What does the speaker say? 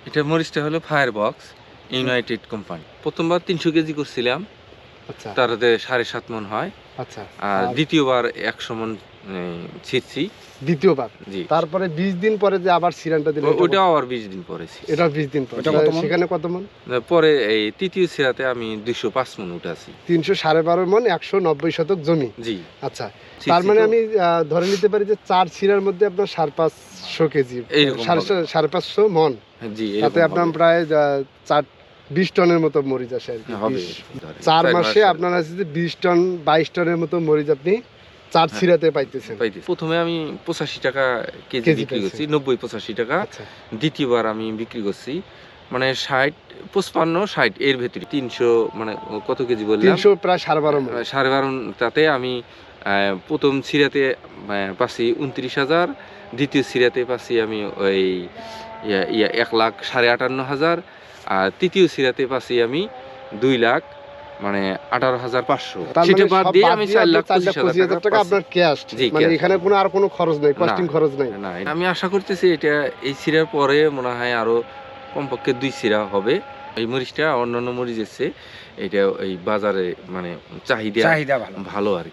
এটা মরিচটা হলো ফায়ার বক্স ইউনাইটেড কোম্পানি। প্রথমবার 300 কেজি করছিলাম, আচ্ছা তারতে 7.5 মন হয়। আচ্ছা। আর দ্বিতীয়বার 100 মন ছিটছি। দ্বিতীয়বার জি, তারপরে 20 দিন পরে যে আবার সিরানটা দিলেন ওইটাও আবার 20 দিন পরে ছিটছি। এটা 20 দিন পরে ওটা কত মণ? সেখানে কত মন? পরে এই তৃতীয় ছিড়াতে আমি 205 মন উঠাছি। 312.5 মন 190 শতক জমি। জি, আচ্ছা, ছিটছি তার মানে তো। আমি ধরে নিতে পারি যে 4 ছিরার মধ্যে আপনার 550 কেজি, এইরকম হবে। 550 মন, জি, তাতে এরকম আপনার হবে। প্রায় 20 টনের মতো মরিচ আসে আর কি। হবে 4 মাসে আপনার আছে যে 20 টন 22 টনের মতো মরিচ আপনি 4 ছিরাতে পাইতেছেন। পাইতেছি। প্রথমে আমি 85 টাকা কেজি কেজি বিক্রি পাইছেন। করছি, 90-85 টাকা। আচ্ছা দ্বিতীয়বার আমি বিক্রি করছি মানে 60, 55, 60 এর ভেতরে 300 মানে কত কেজি বললাম? 300 প্রায় 12.5 মন। 12.5 তাতে আমি প্রথম ছিড়াতে পাচ্ছি 29,000, দ্বিতীয় ছিড়াতে পাচ্ছি আমি ওই 1,58,500, আর তৃতীয় ছিড়াতে পাচ্ছি আমি 2,00,000 মানে 18,500। তার সেটা মানে বাদ সব দিয়ে বাদ আমি দিয়ে আপনি 4,25,000 টাকা আপনার ক্যাশ, জি, মানে cash। এখানে কোনো আর কোনো খরচ নাই, কস্টিং খরচ নাই। না, আমি আশা করতেছি এটা এই ছিড়ার পরে মনে হয় আরো কমপক্ষে 2 ছিড়া হবে। এই মরিচটা অন্যান্য মরিচের চেয়ে এটা এই বাজারে মানে চাহিদা চাহিদা ভালো। ভালো আর কি।